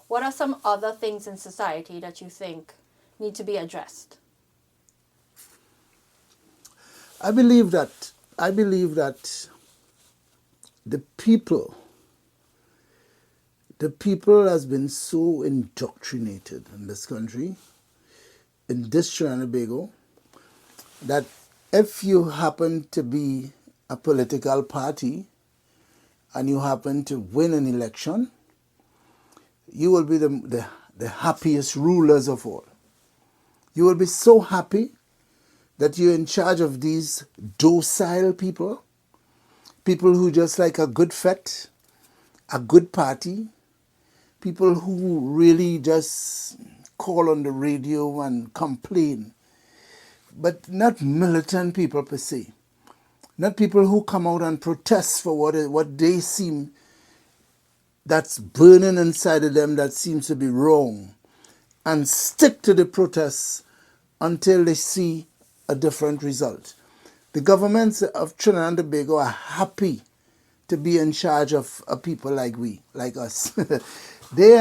what are some other things in society that you think need to be addressed? I believe that the people has been so indoctrinated in this country, in this Trinidad and Tobago, that if you happen to be a political party and you happen to win an election, you will be the happiest rulers of all. You will be so happy that you're in charge of these docile people, people who just like a good fete, a good party, people who really just call on the radio and complain, but not militant people per se, not people who come out and protest for what they seem that's burning inside of them that seems to be wrong, and stick to the protests until they see a different result. The governments of Trinidad and Tobago are happy to be in charge of people like us. They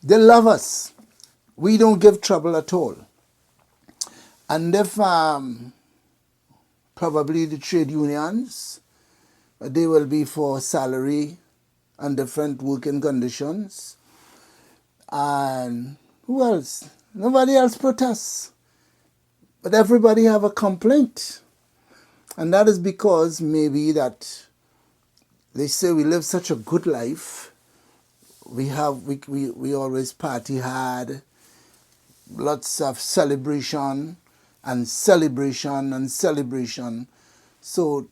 love us. We don't give trouble at all. And if probably the trade unions, they will be for salary and different working conditions. And who else? Nobody else protests. But everybody have a complaint. And that is because maybe that they say we live such a good life. We always party hard, lots of celebration and celebration and celebration. So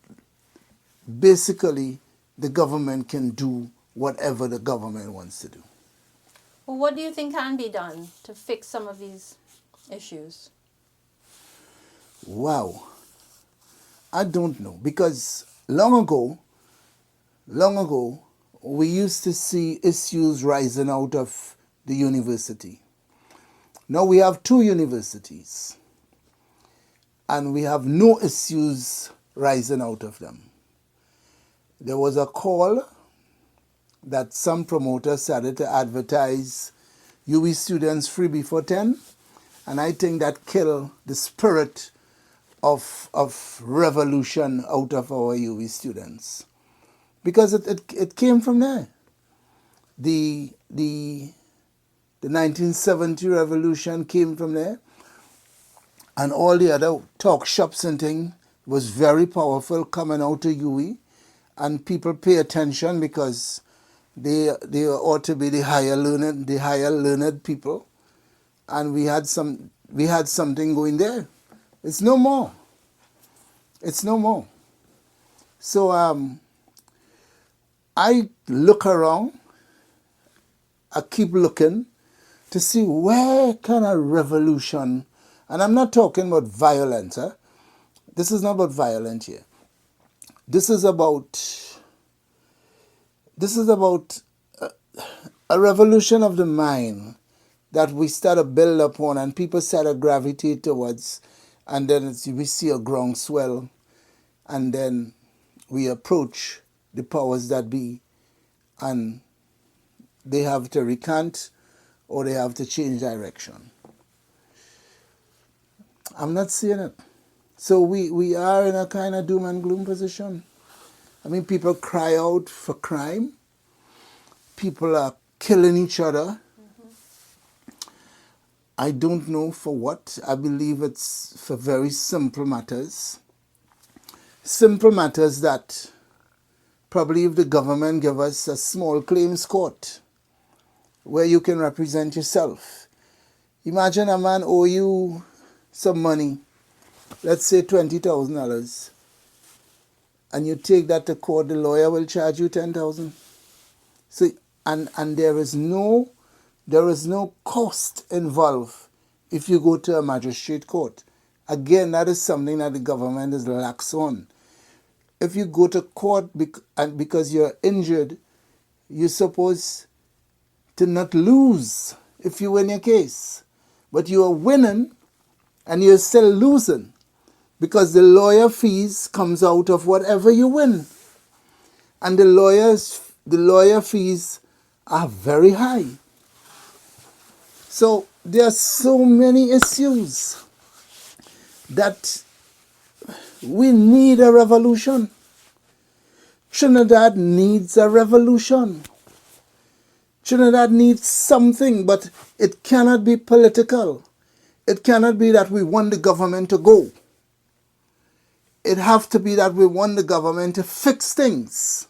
basically the government can do whatever the government wants to do. Well, what do you think can be done to fix some of these issues? Wow. I don't know, because long ago, we used to see issues rising out of the university. Now we have 2 universities, and we have no issues rising out of them. There was a call that some promoters started to advertise UWI students free before 10, and I think that killed the spirit of revolution out of our UWI students, because it came from there. The 1970 revolution came from there, and all the other talk shops and things was very powerful coming out of UWI, and people pay attention because they ought to be the higher learned people, and we had something going there. It's no more. So I look around, I keep looking to see where can a revolution, and I'm not talking about violence. This is not about violence here. This is about a revolution of the mind that we start to build upon, and people start to gravitate towards, and then we see a groundswell, and then we approach the powers that be, and they have to recant or they have to change direction. I'm not seeing it. So we are in a kind of doom and gloom position. I mean, people cry out for crime. People are killing each other. I don't know for what. I believe it's for very simple matters. Simple matters that probably if the government give us a small claims court where you can represent yourself. Imagine a man owe you some money, let's say $20,000, and you take that to court, the lawyer will charge you $10,000. So, and there is no cost involved if you go to a magistrate court. Again, that is something that the government is lax on. If you go to court and because you're injured, you're supposed to not lose if you win your case. But you are winning and you're still losing because the lawyer fees comes out of whatever you win. And the lawyer fees are very high. So there are so many issues that we need a revolution. Trinidad needs a revolution. Trinidad needs something, but it cannot be political. It cannot be that we want the government to go. It has to be that we want the government to fix things.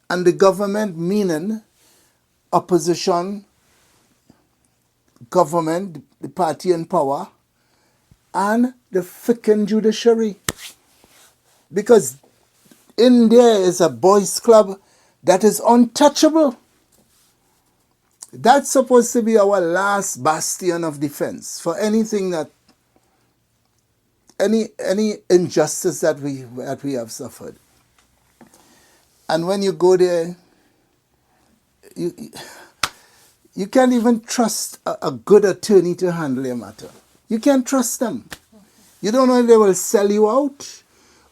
And the government meaning opposition, government, the party in power, and the freaking judiciary. Because in there is a boys' club that is untouchable. That's supposed to be our last bastion of defense for anything that, any injustice that we have suffered. And when you go there, you can't even trust a good attorney to handle your matter. You can't trust them. You don't know if they will sell you out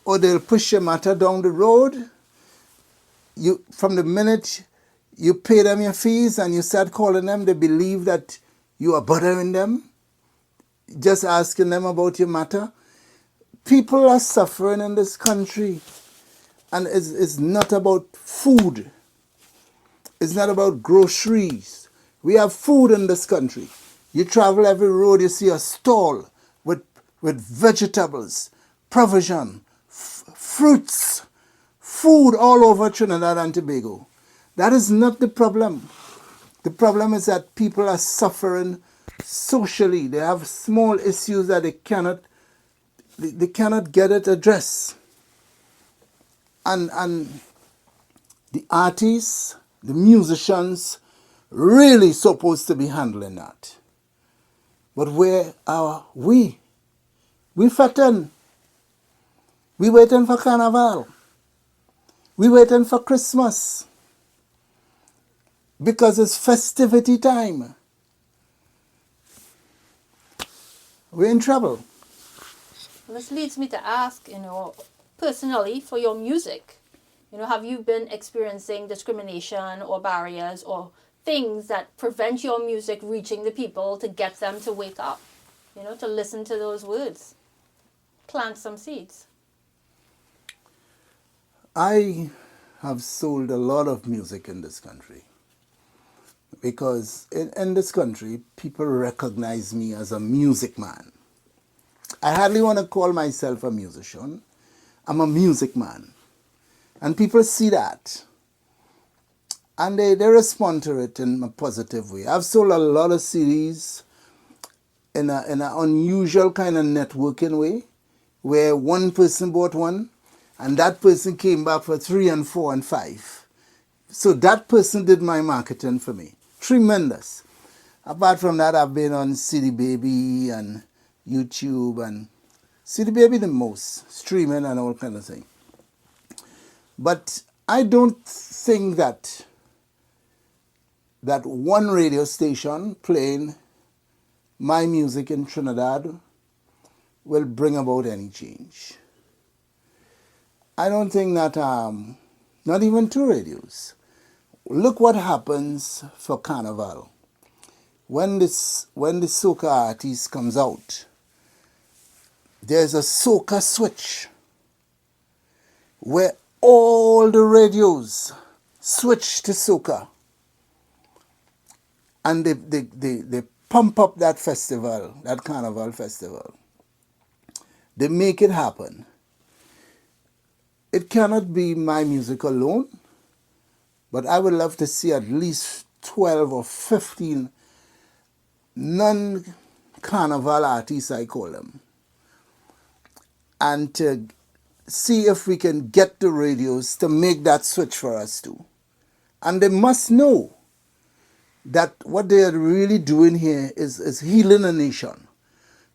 or they'll push your matter down the road. From the minute you pay them your fees and you start calling them, they believe that you are bothering them, just asking them about your matter. People are suffering in this country, and it's not about food. It's not about groceries. We have food in this country. You travel every road, you see a stall with vegetables, provision, fruits, food all over Trinidad and Tobago. That is not the problem. The problem is that people are suffering socially. They have small issues that they cannot get it addressed. And the artists, the musicians, really supposed to be handling that. But where are we? We fatten. We waiting for Carnival. We waiting for Christmas. Because it's festivity time. We're in trouble. This leads me to ask, personally, for your music, have you been experiencing discrimination or barriers or things that prevent your music reaching the people to get them to wake up, to listen to those words, plant some seeds? I have sold a lot of music in this country because in this country, people recognize me as a music man. I hardly want to call myself a musician. I'm a music man. And people see that. And they respond to it in a positive way. I've sold a lot of CDs in an unusual kind of networking way, where one person bought one, and that person came back for 3 and 4 and 5. So that person did my marketing for me. Tremendous. Apart from that, I've been on CD Baby and YouTube, and CD Baby the most, streaming and all kind of thing. But I don't think that one radio station playing my music in Trinidad will bring about any change. I don't think that, not even 2 radios. Look what happens for Carnival. When the soca artist comes out, there's a soca switch where all the radios switch to soca. And they pump up that festival, that Carnival festival. They make it happen. It cannot be my music alone, but I would love to see at least 12 or 15 non-Carnival artists, I call them, and to see if we can get the radios to make that switch for us too. And they must know that what they are really doing here is healing a nation.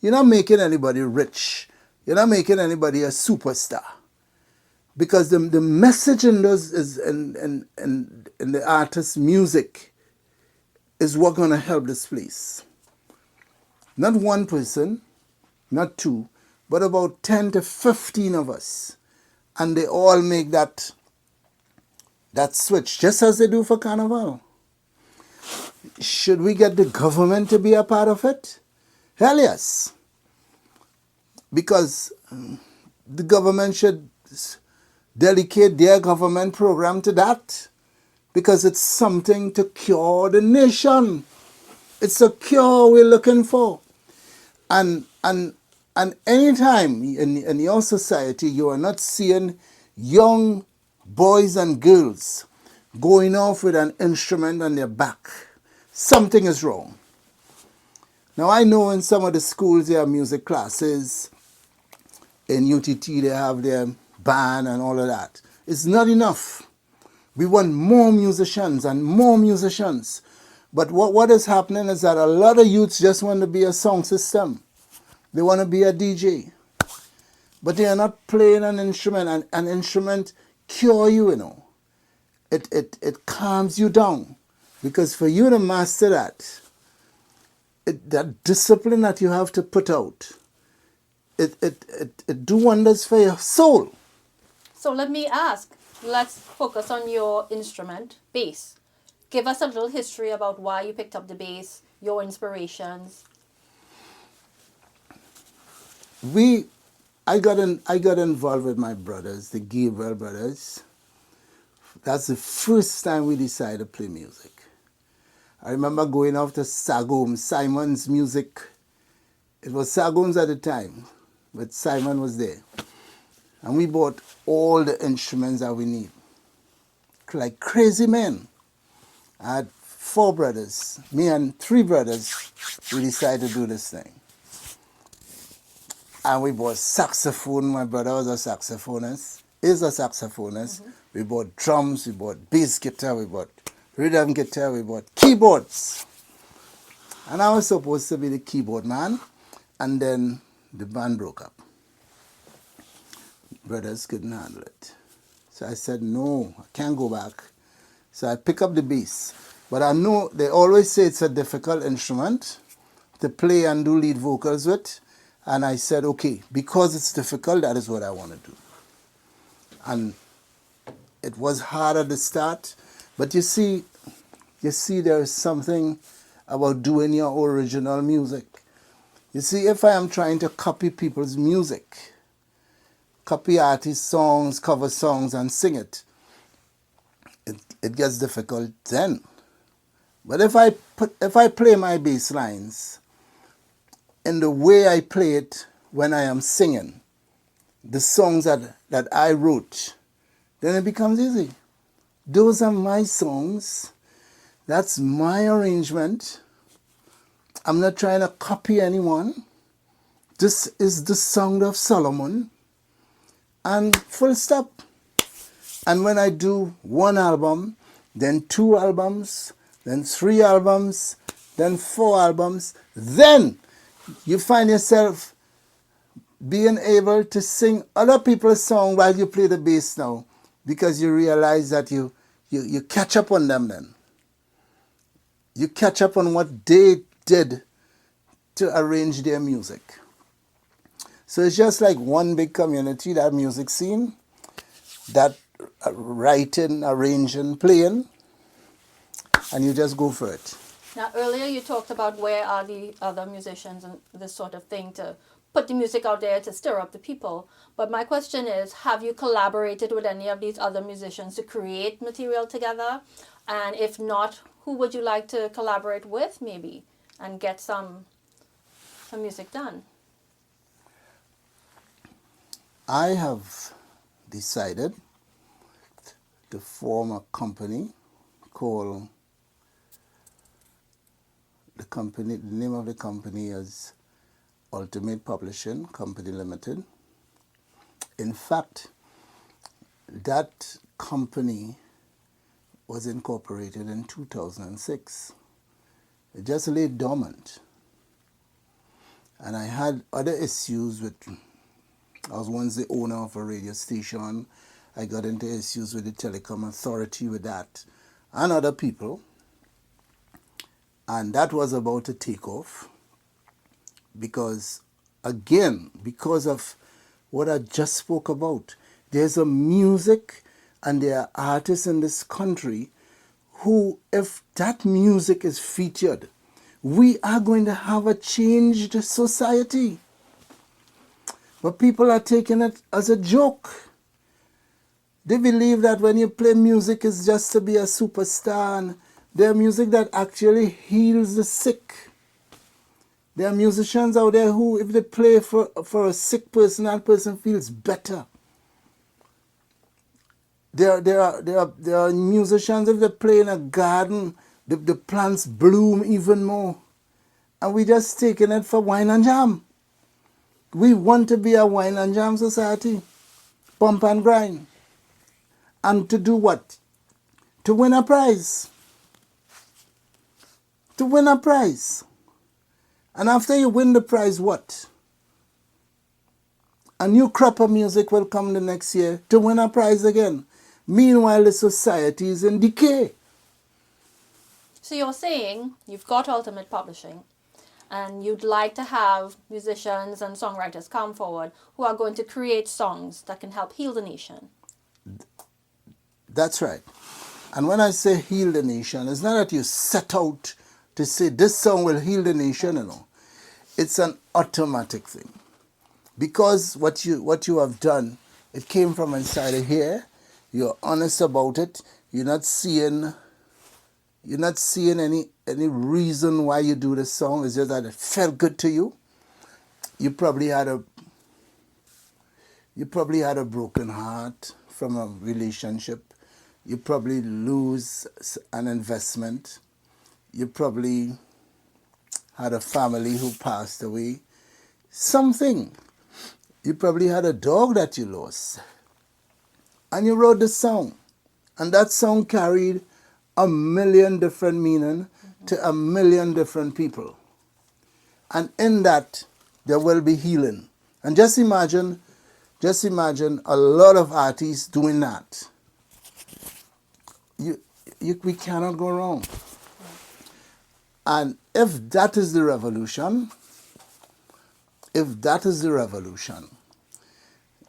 You're not making anybody rich. You're not making anybody a superstar. Because the message in those is in the artist's music is what's going to help this place. Not one person, not 2, but about 10 to 15 of us. And they all make that switch, just as they do for Carnival. Should we get the government to be a part of it? Hell yes. Because the government should dedicate their government program to that. Because it's something to cure the nation. It's a cure we're looking for. And anytime in your society you are not seeing young boys and girls going off with an instrument on their back, something is wrong. Now I know in some of the schools there are music classes, in UTT they have their band and all of that. It's not enough. We want more musicians and more musicians. But what is happening is that a lot of youths just want to be a sound system. They want to be a DJ. But they are not playing an instrument. And an instrument cure you, you know. It calms you down. Because for you to master that, that discipline that you have to put out, it do wonders for your soul. So let me ask, let's focus on your instrument, bass. Give us a little history about why you picked up the bass, your inspirations. I got involved with my brothers, the Gabriel brothers. That's the first time we decided to play music. I remember going off to Sagom, Simon's music. It was Sagom's at the time, but Simon was there. And we bought all the instruments that we need. Like crazy men. I had 4 brothers. Me and 3 brothers, we decided to do this thing. And we bought saxophone. My brother was a saxophonist. Is a saxophonist. Mm-hmm. We bought drums, we bought bass guitar, we bought rhythm guitar, we bought keyboards. And I was supposed to be the keyboard man. And then the band broke up. Brothers couldn't handle it. So I said, no, I can't go back. So I pick up the bass. But I know they always say it's a difficult instrument to play and do lead vocals with. And I said, okay, because it's difficult, that is what I want to do. And it was hard at the start. But you see there is something about doing your original music. You see, if I am trying to copy people's music, copy artists' songs, cover songs, and sing it, it gets difficult then. But if I play my bass lines in the way I play it when I am singing, the songs that I wrote, then it becomes easy. Those are my songs. That's my arrangement. I'm not trying to copy anyone. This is the sound of Solomon. And full stop. And when I do 1 album, then 2 albums, then 3 albums, then 4 albums, then you find yourself being able to sing other people's songs while you play the bass now, because you realize that you catch up on them then. You catch up on what they did to arrange their music. So it's just like one big community, that music scene, that writing, arranging, playing, and you just go for it. Now, earlier you talked about where are the other musicians and this sort of thing to put the music out there to stir up the people. But my question is, have you collaborated with any of these other musicians to create material together? And if not, who would you like to collaborate with maybe and get some music done? I have decided to form a company called, the name of the company is Ultimate Publishing Company Limited. In fact, that company was incorporated in 2006. It just lay dormant. And I had other issues with, I was once the owner of a radio station. I got into issues with the telecom authority with that and other people. And that was about to take off because, again, because of what I just spoke about, there's a music and there are artists in this country who, if that music is featured, we are going to have a changed society. But people are taking it as a joke. They believe that when you play music, it's just to be a superstar. And there are music that actually heals the sick. There are musicians out there who, if they play for a sick person, that person feels better. There are musicians, if they play in a garden, the plants bloom even more. And we just taking it for wine and jam. We want to be a wine and jam society. Pump and grind. And to do what? To win a prize. To win a prize. And after you win the prize, what? A new crop of music will come the next year to win a prize again. Meanwhile, the society is in decay. So you're saying you've got Ultimate Publishing and you'd like to have musicians and songwriters come forward who are going to create songs that can help heal the nation. That's right. And when I say heal the nation, it's not that you set out to say this song will heal the nation, you know. It's an automatic thing. Because what you have done, it came from inside of here. You're honest about it. You're not seeing any reason why you do the song. It's just that it felt good to you. You probably had a broken heart from a relationship. You probably lose an investment. You probably had a family who passed away. Something. You probably had a dog that you lost. And you wrote the song. And that song carried 1,000,000 different meaning to 1,000,000 different people. And in that, there will be healing. And just imagine a lot of artists doing that. We cannot go wrong. And if that is the revolution,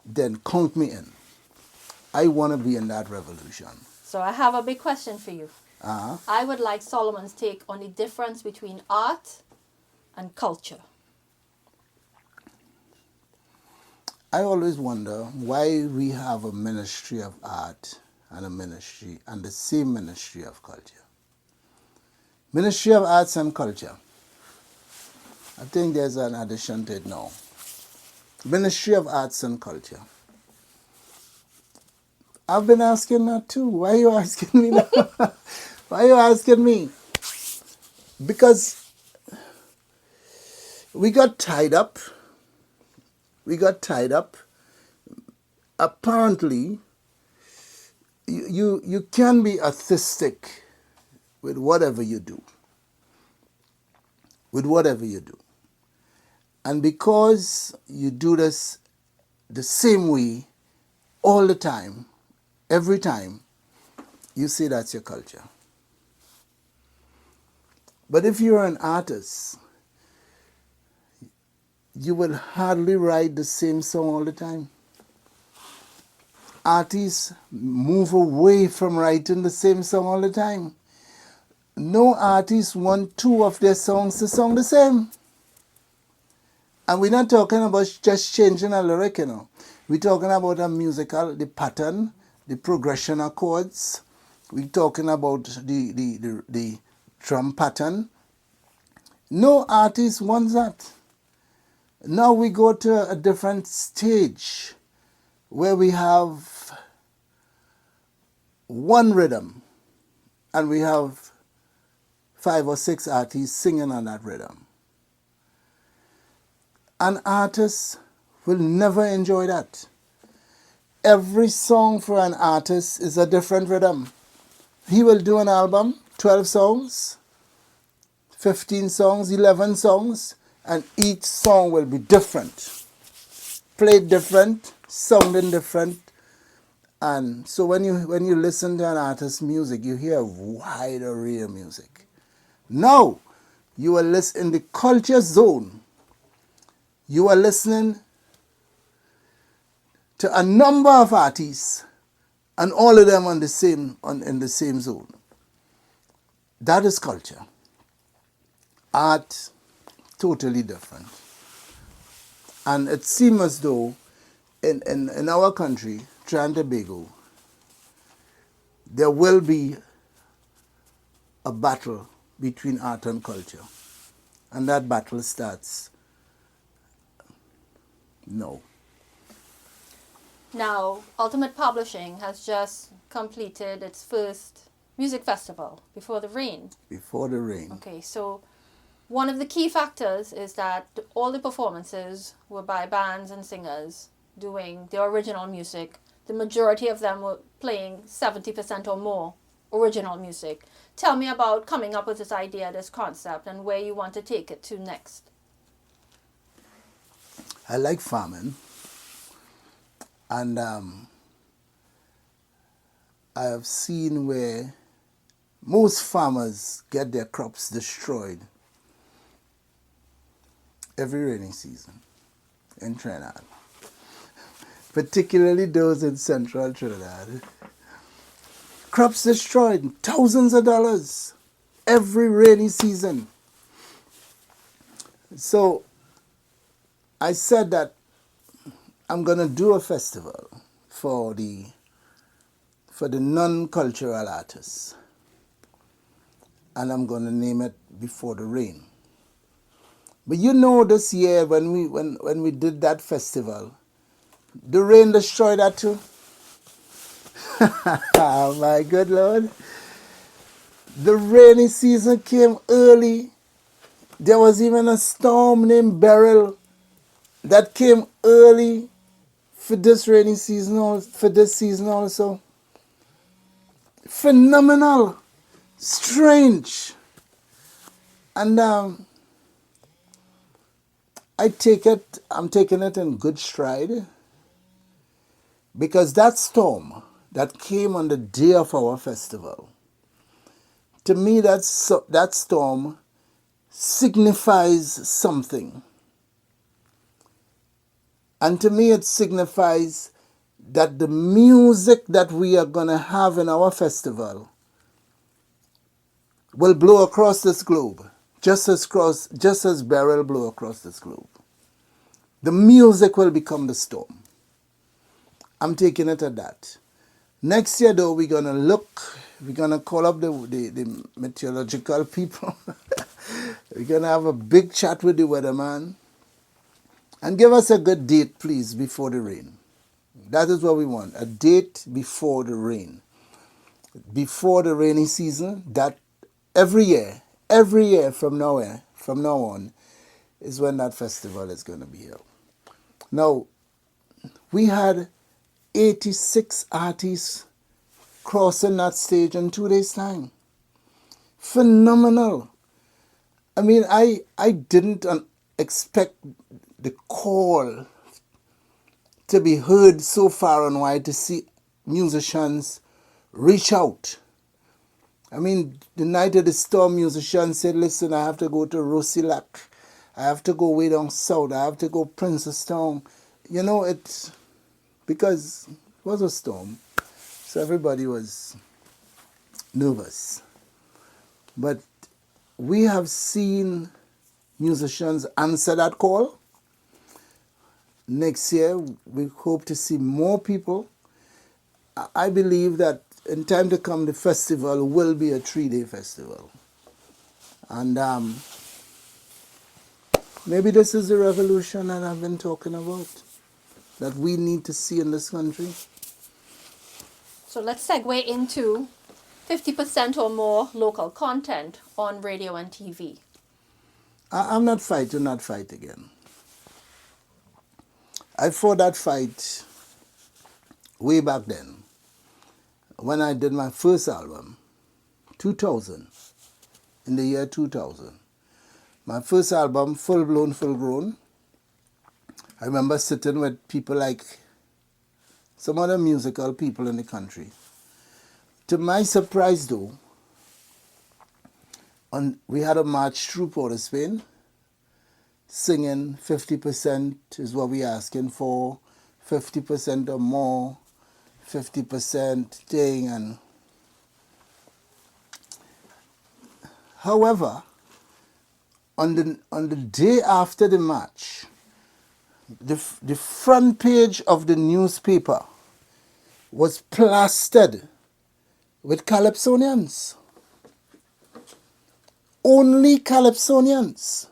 then count me in. I want to be in that revolution. So I have a big question for you. I would like Solomon's take on the difference between art and culture. I always wonder why we have a ministry of art and the same ministry of culture. Ministry of Arts and Culture. I think there's an addition to it now. Ministry of Arts and Culture. I've been asking that too. Why are you asking me now? Why are you asking me? Because we got tied up. Apparently, you can be artistic with whatever you do. And because you do this the same way all the time, every time, you say that's your culture. But if you're an artist, you will hardly write the same song all the time. Artists move away from writing the same song all the time. No artist want 2 of their songs to sound the same. And we're not talking about just changing a lyric, you know. We're talking about a musical, the pattern, the progression of chords. We're talking about the drum pattern. No artist wants that. Now we go to a different stage where we have one rhythm and we have 5 or 6 artists singing on that rhythm. An artist will never enjoy that. Every song for an artist is a different rhythm. He will do an album, 12 songs, 15 songs, 11 songs, and each song will be different. Played different, sounding different. And so when you listen to an artist's music, you hear a wide array of music. Now, you are listening in the culture zone. You are listening to a number of artists, and all of them in the same zone. that is culture. Art, totally different. And it seems as though in our country, Trinidad Tobago, there will be a battle between art and culture. And that battle starts now. Now, Ultimate Publishing has just completed its first music festival, Before the Rain. Before the Rain. Okay, so one of the key factors is that all the performances were by bands and singers doing their original music. The majority of them were playing 70% or more original music. Tell me about coming up with this idea, this concept, and where you want to take it to next. I like farming. And I have seen where most farmers get their crops destroyed every rainy season in Trinidad, particularly those in central Trinidad. Crops destroyed, thousands of dollars every rainy season. So I said that I'm going to do a festival for the non-cultural artists. And I'm going to name it Before the Rain. But you know, this year when we did that festival, the rain destroyed that too. My good Lord. The rainy season came early. There was even a storm named Gabriel that came early for this rainy season, for this season also. Phenomenal. Strange. And I'm taking it in good stride, because that storm that came on the day of our festival, to me that storm signifies something. And to me it signifies that the music that we are going to have in our festival will blow across this globe, just as Gabriel blew across this globe. The music will become the storm. I'm taking it at that. Next year, though, we're going to call up the meteorological people. We're going to have a big chat with the weatherman. And give us a good date, please, before the rain. That is what we want, a date before the rain. Before the rainy season, that every year from now on, is when that festival is going to be held. Now, we had 86 artists crossing that stage in 2 days' time. Phenomenal. I mean, I didn't expect the call to be heard so far and wide, to see musicians reach out. I mean, the night of the storm, musicians said, listen, I have to go to Rosilac. I have to go way down south. I have to go Princestown. You know, because it was a storm, so everybody was nervous. But we have seen musicians answer that call. Next year, we hope to see more people. I believe that in time to come, the festival will be a 3-day festival. And maybe this is the revolution that I've been talking about, that we need to see in this country. So let's segue into 50% or more local content on radio and TV. I'm not fighting that fight again. I fought that fight way back then, when I did my first album, 2000, in the year 2000. My first album, Full Blown, Full Grown. I remember sitting with people like some other musical people in the country. To my surprise, though, we had a march through Port of Spain, singing 50% is what we're asking for, 50% or more, 50% thing. And However, on the day after the match, the front page of the newspaper was plastered with Calypsonians. Only Calypsonians.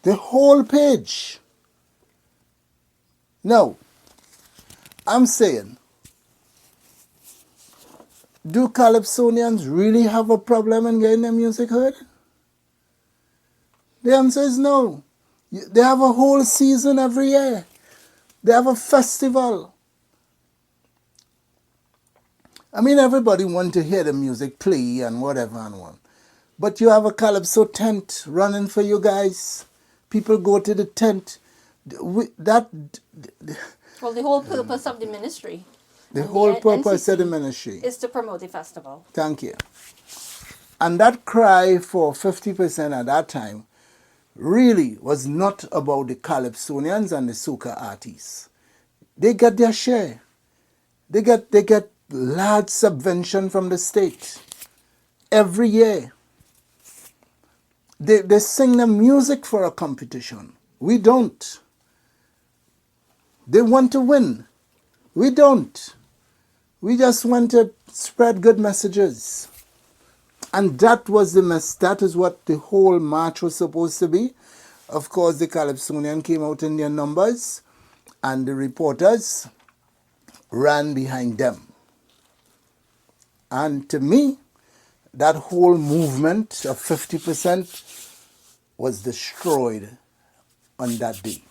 The whole page. Now, I'm saying, do Calypsonians really have a problem in getting their music heard? The answer is no. They have a whole season every year. They have a festival. I mean, everybody wants to hear the music play and whatever and what. But you have a Calypso tent running for you guys. People go to the tent. Well, the whole purpose of the ministry. The whole purpose of the NCC ministry is to promote the festival. Thank you. And that cry for 50% at that time really was not about the Calypsonians and the soca artists. They get their share. They get large subvention from the state every year. They sing the music for a competition. We don't. They want to win. We don't. We just want to spread good messages. And that was that is what the whole march was supposed to be. Of course, the Calypsonian came out in their numbers, and the reporters ran behind them. And to me, that whole movement of 50% was destroyed on that day.